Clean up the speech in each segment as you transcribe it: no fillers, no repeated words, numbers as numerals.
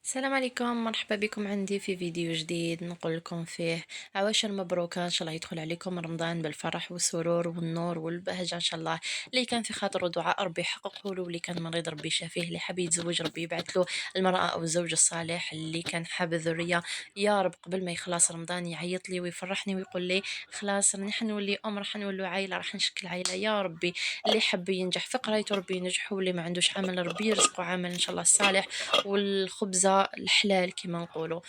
السلام عليكم، مرحبا بكم عندي في فيديو جديد نقول لكم فيه عواشر مبروكة. ان شاء الله يدخل عليكم رمضان بالفرح والسرور والنور والبهجة ان شاء الله. اللي كان في خاطر دعاء ربي يحققه له، واللي كان مريض ربي يشافيه، اللي حاب يتزوج ربي يبعث له المرأة او الزوج الصالح، اللي كان حاب الذرية يا رب قبل ما يخلص رمضان يعيط لي ويفرحني ويقول لي خلاص راني حنولي راح نولوا عائلة، راح نشكل عائلة يا ربي. اللي حب ينجح في قرايته ربي ينجحه، واللي ما عندوش عمل ربي يرزقه عمل ان شاء الله صالح والخبزة الحلال كما نقولوا.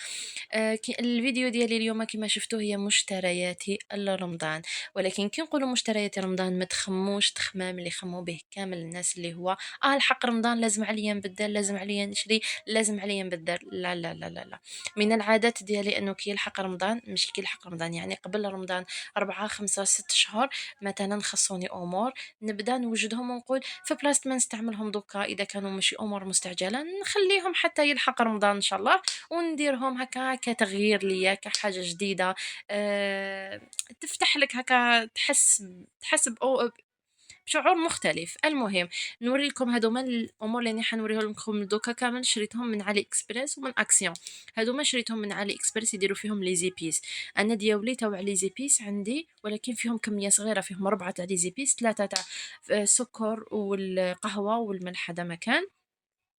الفيديو ديالي اليوم كما شفتوا هي مشترياتي لرمضان، ولكن كي نقولوا مشترياتي رمضان ما تخموش تخمام اللي خموا به كامل الناس، اللي هو الحق رمضان لازم عليا نبدل، لازم عليا نشري، لازم عليا نبدل. لا لا لا لا لا. من العادات ديالي انه كي يلحق رمضان، مش كي يلحق رمضان يعني قبل رمضان 4 5 6 شهور مثلا، خصوني امور نبدا نوجدهم ونقول في بلاصه ما نستعملهم دوكا، اذا كانوا ماشي امور مستعجله نخليهم حتى يلحق رمضان ان شاء الله، ونديرهم هكا كتغيير ليا كحاجه جديده. أه تفتح لك هكا، تحس بشعور مختلف. المهم نوري لكم هذوما الامور اللي حنوريه لكم دوكا كامل شريتهم من علي اكسبريس ومن اكسيون. هذوما شريتهم من علي اكسبريس، يديروا فيهم لي زيبيس. انا دياولي تاع لي زيبيس عندي، ولكن فيهم كميه صغيره، فيهم 4 تاع لي زيبيس، 3 تاع السكر والقهوه والملح، هذا مكان.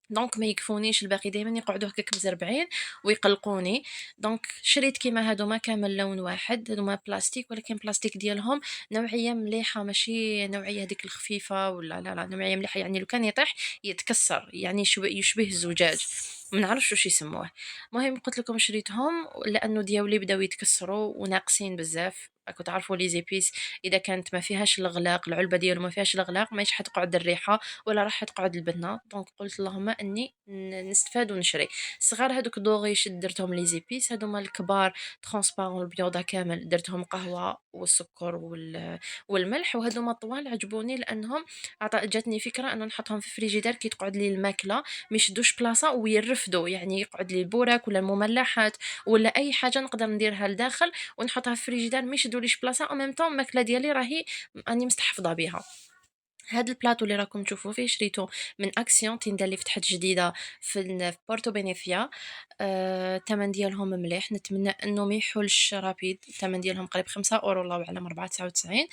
دونك ما يكفونيش، الباقي دائما يقعدوا هكاك مزربعين ويقلقوني. دونك شريت كيما هادوما كامل لون واحد، هادوما بلاستيك، ولكن بلاستيك ديالهم نوعيه مليحه، ماشي نوعيه هذيك الخفيفه ولا لا لا، نوعيه مليحه، يعني لو كان يطيح يتكسر، يعني يشبه الزجاج، ما نعرفش واش يسموه. المهم قلت لكم شريتهم لانه دياولي بداو يتكسروا وناقصين بزاف. راكم تعرفوا لي زيبيس اذا كانت ما فيهاش الغلاق، العلبه ديالو ما فيهاش الغلاق، ماش حتقعد الريحه ولا راح تقعد البنه. دونك قلت اللهم اني نستفاد ونشري. الصغار هذوك دوغيش درتهم لي زيبيس، هذوما الكبار ترونسبارون البيوضه كامل درتهم قهوه والسكر والملح. وهذوما الطوال عجبوني لانهم جاتني فكره انه نحطهم في فريجيدار كي تقعد لي الماكله ما يشدوش بلاصه ويرفدوا، يعني يقعد لي البوراك ولا المملحات ولا اي حاجه نقدر نديرها لداخل ونحطها في فريجيدار ما يشدوليش بلاصه، او ميم طون الماكله ديالي راهي اني مستحفظه بها. هاد البلاطو اللي راكم تشوفوا فيه شريته من اكسيون، تيندا اللي فتحت جديده في بورتو بينيفيا. الثمن ديالهم مليح، نتمنى انه ما يحولش رابيد. الثمن ديالهم قريب 5 اورو، الله اعلم 4.99.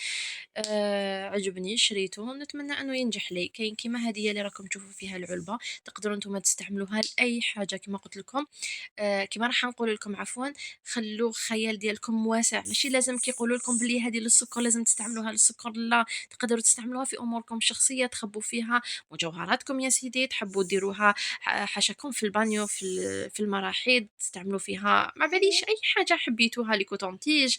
عجبني شريته، نتمنى انه ينجح لي. كاين كيما هذه اللي راكم تشوفوا فيها العلبه، تقدروا نتوما تستعملوها لاي حاجه كما قلت لكم. كيما راح نقول لكم عفوا، خلوا الخيال ديالكم واسع، ماشي لازم كيقولوا لكم بلي هذه للسكر لازم تستعملوها للسكر، لا، تقدروا تستعملوها في اموركم الشخصيه، تخبوا فيها مجوهراتكم يا سيدي، تحبوا ديروها حاشاكم في البانيو، في المراحيض تستعملوا فيها، ما باليش اي حاجه حبيتوها، لي كوتونتيج،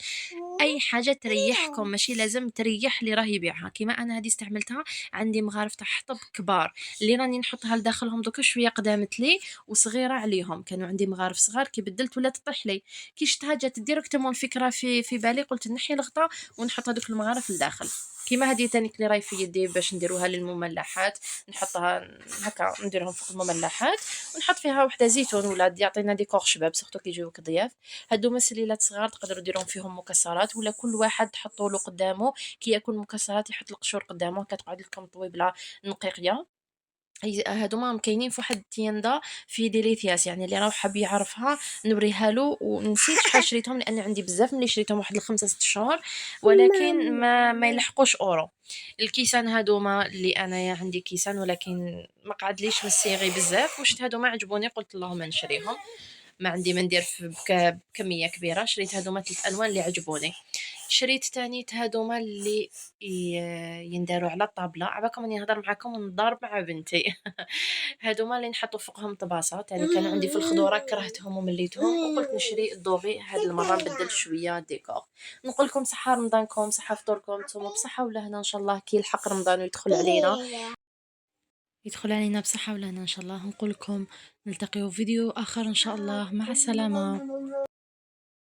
اي حاجه تريحكم، ماشي لازم تريح اللي راه يبيعها. كيما انا هذه استعملتها، عندي مغارف تاع حطب كبار اللي راني نحطها لداخلهم دوكا، شويه قدامت لي وصغيره عليهم، كانوا عندي مغارف صغار كي بدلت ولا تطيح لي. كي شفتها جات ديريكتومون الفكره في بالي، قلت نحي الغطاء ونحط هذوك المغارف لداخل. كيما هذه تانيك اللي راهي في يدي باش نديروها للمملحات، نحطها هكا نديرهم فوق المملحات، ونحط فيها وحده زيتون ولا يعطينا ديكور شباب، سورتو كي يجيوك ضياف. هادو مسليلات صغار تقدروا ديرهم فيهم مكسرات، ولا كل واحد تحطوا له قدامه كي ياكل مكسرات يحط القشور قدامه، كتقعد لكم طويبله نقيقيه. هادوما كاينين في واحد التيندا في ديليثياس، يعني اللي راه حاب يعرفها نوريها له. ونسيت شحال شريتهم لان عندي بزاف ملي شريتهم، واحد 5 6 شهور، ولكن ما يلحقوش اورو. الكيسان هادوما اللي انايا عندي كيسان، ولكن ما قعدليش من الصيغي بزاف، وشت هادوما عجبوني قلت اللهم نشريهم، ما عندي ما ندير بكميه كبيره. شريت هادوما 3 الوان اللي عجبوني. شريت تاني هادوما اللي ينداروا على الطابله، عباكم اني نهضر معاكم ونضارب مع بنتي. هادوما اللي نحطوا فوقهم طباسه، تاني كانوا عندي في الخضوره كرهتهم ومليتهم، وقلت نشري الدوغي هاد المره نبدل شويه ديكور. نقول لكم صحه رمضانكم، صحه فطوركم نتوما بصحه ولهنا ان شاء الله. كي يلحق رمضان ويدخل علينا، يدخل علينا بصحه ولهنا ان شاء الله. نقول لكم نلتقيو في فيديو اخر ان شاء الله، مع السلامه.